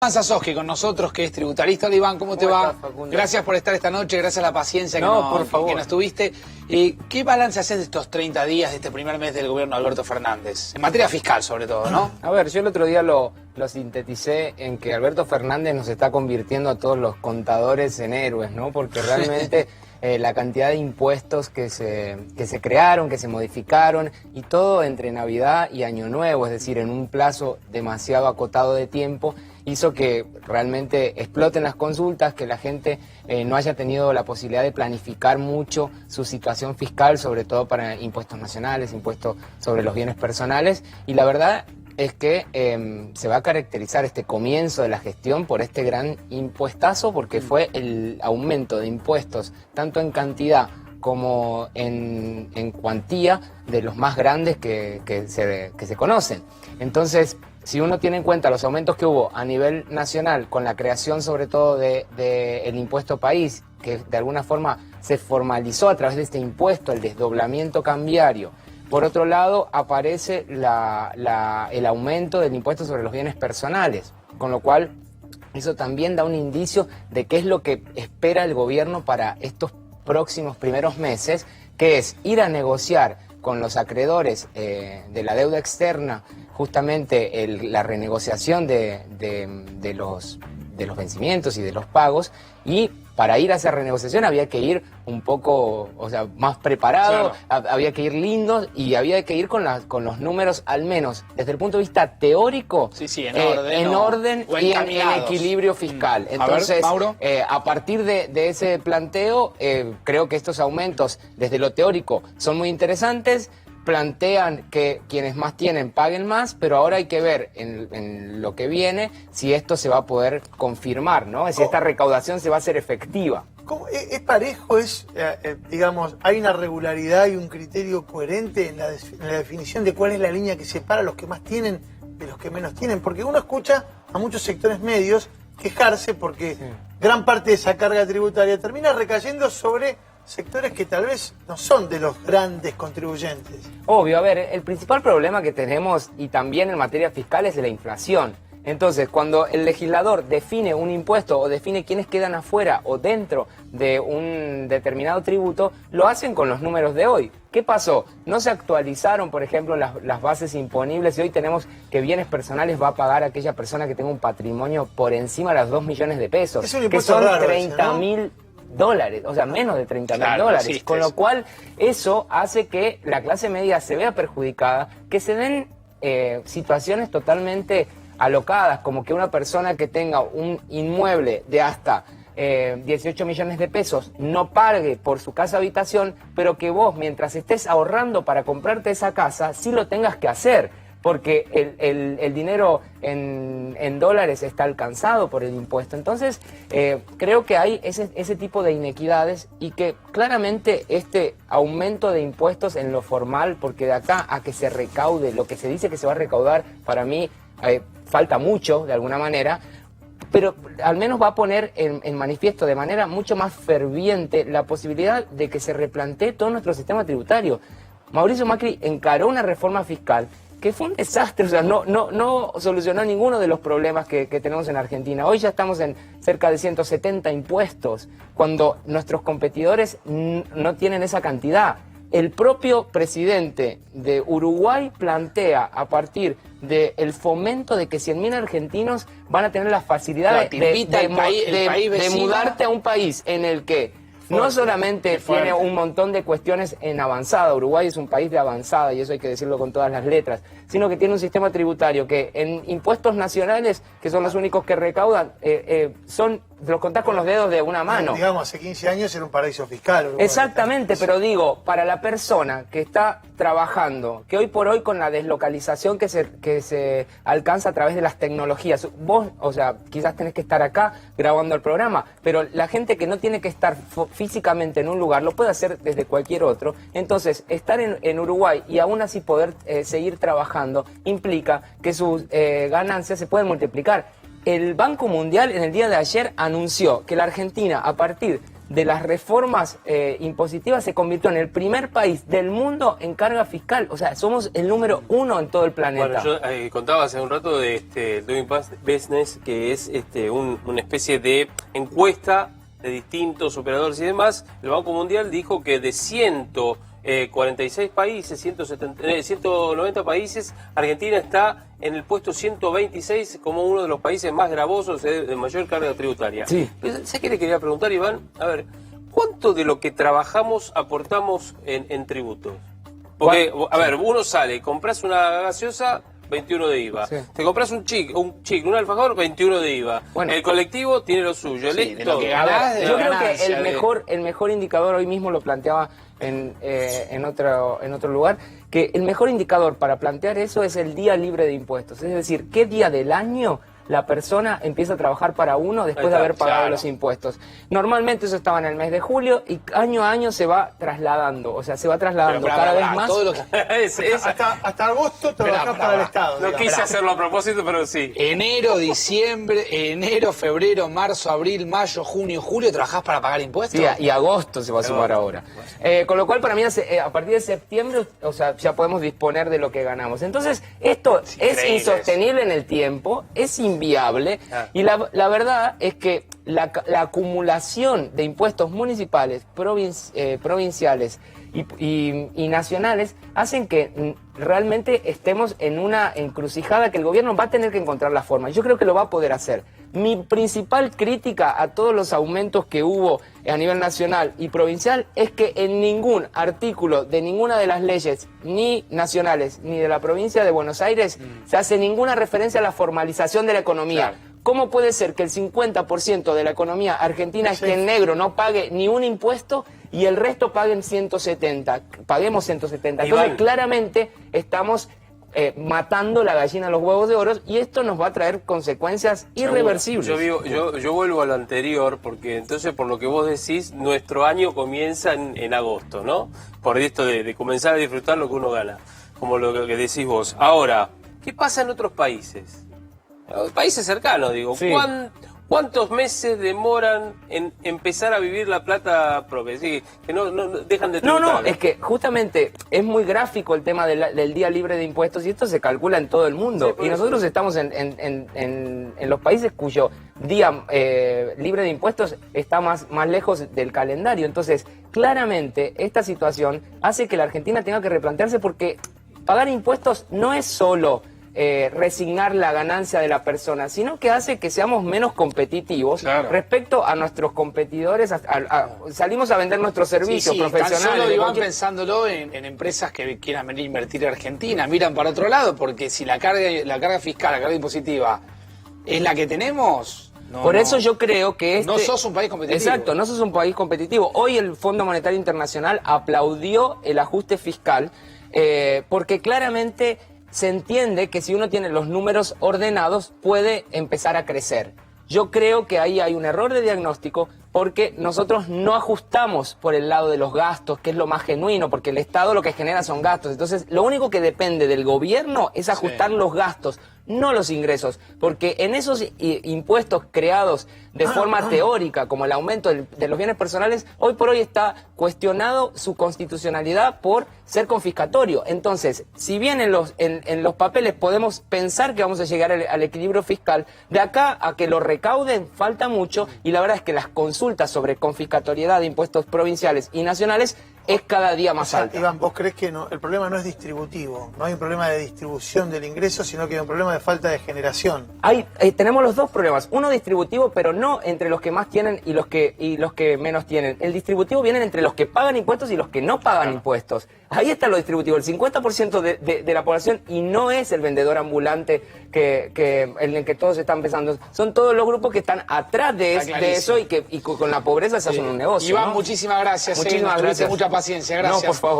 Iván Sasovsky con nosotros, que es tributarista. Hola Iván, ¿cómo te va? Gracias por estar esta noche, gracias a la paciencia que nos tuviste. ¿Qué balance haces de estos 30 días, de este primer mes del gobierno de Alberto Fernández? En materia fiscal sobre todo, ¿no? A ver, yo el otro día lo sinteticé en que Alberto Fernández nos está convirtiendo a todos los contadores en héroes, ¿no? Porque realmente la cantidad de impuestos que se crearon, que se modificaron, y todo entre Navidad y Año Nuevo, es decir, en un plazo demasiado acotado de tiempo, hizo que realmente exploten las consultas, que la gente no haya tenido la posibilidad de planificar mucho su situación fiscal, sobre todo para impuestos nacionales, impuestos sobre los bienes personales, y la verdad es que se va a caracterizar este comienzo de la gestión por este gran impuestazo, porque fue el aumento de impuestos, tanto en cantidad como en cuantía, de los más grandes que se conocen. Entonces, si uno tiene en cuenta los aumentos que hubo a nivel nacional, con la creación sobre todo del impuesto país, que de alguna forma se formalizó a través de este impuesto, el desdoblamiento cambiario. Por otro lado, aparece el aumento del impuesto sobre los bienes personales, con lo cual eso también da un indicio de qué es lo que espera el gobierno para estos próximos primeros meses, que es ir a negociar con los acreedores de la deuda externa, justamente la renegociación de los vencimientos y de los pagos, y para ir a esa renegociación había que ir un poco, o sea, más preparado, claro. Había que ir lindos y había que ir con los números, al menos desde el punto de vista teórico, en orden y en equilibrio fiscal. Entonces, a ver, Mauro. A partir de ese planteo, creo que estos aumentos desde lo teórico son muy interesantes. Plantean que quienes más tienen paguen más, pero ahora hay que ver en lo que viene si esto se va a poder confirmar, ¿no? Si esta recaudación se va a hacer efectiva. ¿Es parejo? Digamos, hay una regularidad y un criterio coherente en la definición de cuál es la línea que separa a los que más tienen de los que menos tienen? Porque uno escucha a muchos sectores medios quejarse porque gran parte de esa carga tributaria termina recayendo sobre sectores que tal vez no son de los grandes contribuyentes. Obvio, a ver, el principal problema que tenemos, y también en materia fiscal, es la inflación. Entonces, cuando el legislador define un impuesto o define quiénes quedan afuera o dentro de un determinado tributo, lo hacen con los números de hoy. ¿Qué pasó? No se actualizaron, por ejemplo, las bases imponibles, y hoy tenemos que bienes personales va a pagar aquella persona que tenga un patrimonio por encima de los 2 millones de pesos, que son 30.000 dólares, o sea, menos de 30.000 dólares, con lo cual eso hace que la clase media se vea perjudicada, que se den situaciones totalmente alocadas, como que una persona que tenga un inmueble de hasta 18 millones de pesos no pague por su casa habitación, pero que vos, mientras estés ahorrando para comprarte esa casa, sí lo tengas que hacer, porque el dinero en dólares está alcanzado por el impuesto. Entonces, creo que hay ese tipo de inequidades, y que claramente este aumento de impuestos en lo formal, porque de acá a que se recaude lo que se dice que se va a recaudar, para mí falta mucho, de alguna manera, pero al menos va a poner en manifiesto de manera mucho más ferviente la posibilidad de que se replantee todo nuestro sistema tributario. Mauricio Macri encaró una reforma fiscal que fue un desastre, o sea, no solucionó ninguno de los problemas que tenemos en Argentina. Hoy ya estamos en cerca de 170 impuestos, cuando nuestros competidores no tienen esa cantidad. El propio presidente de Uruguay plantea, a partir del fomento de que 100.000 argentinos van a tener la facilidad de mudarte a un país en el que no solamente tiene un montón de cuestiones en avanzada, Uruguay es un país de avanzada, y eso hay que decirlo con todas las letras, sino que tiene un sistema tributario que en impuestos nacionales, que son los únicos que recaudan, los contás con los dedos de una mano. Digamos, hace 15 años era un paraíso fiscal. Uruguay. Exactamente, pero digo, para la persona que está trabajando, que hoy por hoy con la deslocalización que se alcanza a través de las tecnologías, vos, o sea, quizás tenés que estar acá grabando el programa, pero la gente que no tiene que estar físicamente en un lugar lo puede hacer desde cualquier otro. Entonces, estar en Uruguay y aún así poder seguir trabajando implica que sus ganancias se pueden multiplicar. El Banco Mundial en el día de ayer anunció que la Argentina, a partir de las reformas impositivas se convirtió en el primer país del mundo en carga fiscal. O sea, somos el número 1 en todo el planeta. Bueno, yo contaba hace un rato de Doing Business, que es una especie de encuesta de distintos operadores y demás. El Banco Mundial dijo que de 146 países, 190 países, Argentina está en el puesto 126 como uno de los países más gravosos de mayor carga tributaria. Sí. ¿Sabes qué le quería preguntar, Iván? A ver, ¿cuánto de lo que trabajamos aportamos en tributos? Porque, a ver, uno sale, compras una gaseosa, 21 de IVA. Sí. Te compras un chicle, un alfajor, 21 de IVA. Bueno, el colectivo tiene lo suyo. Sí, de lo que ganás, yo creo que el mejor indicador, hoy mismo lo planteaba en otro lugar, que el mejor indicador para plantear eso es el día libre de impuestos. Es decir, qué día del año la persona empieza a trabajar para uno después de haber pagado los impuestos. Normalmente eso estaba en el mes de julio y año a año se va trasladando, o sea, se va trasladando cada vez más. Todo lo que... hasta agosto trabajás para el Estado. No quise hacerlo a propósito, pero sí. Enero, febrero, marzo, abril, mayo, junio, julio, ¿trabajás para pagar impuestos? Sí, y agosto se va a sumar ahora. Con lo cual, para mí, a partir de septiembre, o sea, ya podemos disponer de lo que ganamos. Entonces, esto es insostenible en el tiempo, es inviable, y la verdad es que la acumulación de impuestos municipales, provinciales y nacionales hacen que realmente estemos en una encrucijada que el gobierno va a tener que encontrar la forma. Yo creo que lo va a poder hacer. Mi principal crítica a todos los aumentos que hubo a nivel nacional y provincial es que en ningún artículo de ninguna de las leyes, ni nacionales ni de la provincia de Buenos Aires, se hace ninguna referencia a la formalización de la economía. Claro. ¿Cómo puede ser que el 50% de la economía argentina esté en negro, no pague ni un impuesto y el resto paguen 170? Paguemos 170. Entonces, claramente estamos matando la gallina a los huevos de oro, y esto nos va a traer consecuencias irreversibles. Yo vuelvo a lo anterior, porque entonces, por lo que vos decís, nuestro año comienza en agosto, ¿no? Por esto de comenzar a disfrutar lo que uno gana, como lo que decís vos. Ahora, ¿qué pasa en otros países? Países cercanos, digo. Sí. ¿Cuántos meses demoran en empezar a vivir la plata propia? Es decir, que no dejan de tributar. No, es que justamente es muy gráfico el tema del día libre de impuestos, y esto se calcula en todo el mundo. Sí, y nosotros estamos en los países cuyo día libre de impuestos está más lejos del calendario. Entonces, claramente, esta situación hace que la Argentina tenga que replantearse, porque pagar impuestos no es solo resignar la ganancia de la persona, sino que hace que seamos menos competitivos respecto a nuestros competidores. Salimos a vender nuestros servicios profesionales. Tan solo iban pensándolo en empresas que quieran venir a invertir en Argentina, miran para otro lado, porque si la carga fiscal, la carga impositiva es la que tenemos... Por eso yo creo que no sos un país competitivo. Exacto, no sos un país competitivo. Hoy el Fondo Monetario Internacional aplaudió el ajuste fiscal, porque claramente se entiende que si uno tiene los números ordenados puede empezar a crecer. Yo creo que ahí hay un error de diagnóstico, porque nosotros no ajustamos por el lado de los gastos, que es lo más genuino, porque el Estado lo que genera son gastos. Entonces, lo único que depende del gobierno es ajustar los gastos, no los ingresos, porque en esos impuestos creados de forma teórica, como el aumento de los bienes personales, hoy por hoy está cuestionado su constitucionalidad por ser confiscatorio. Entonces, si bien en los papeles podemos pensar que vamos a llegar al equilibrio fiscal, de acá a que lo recauden falta mucho, y la verdad es que las consultas sobre confiscatoriedad de impuestos provinciales y nacionales es cada día más alta. Iván, ¿vos crees que el problema no es distributivo? No hay un problema de distribución del ingreso, sino que hay un problema de falta de generación. Tenemos los dos problemas. Uno distributivo, pero no entre los que más tienen y los que menos tienen. El distributivo viene entre los que pagan impuestos y los que no pagan impuestos. Ahí está lo distributivo. El 50% de la población, y no es el vendedor ambulante en el que todos están pensando. Son todos los grupos que están atrás de eso y con la pobreza se hacen un negocio. Iván, ¿no? muchísimas gracias. Muchísimas gracias. Mucha paciencia, gracias. No, por favor.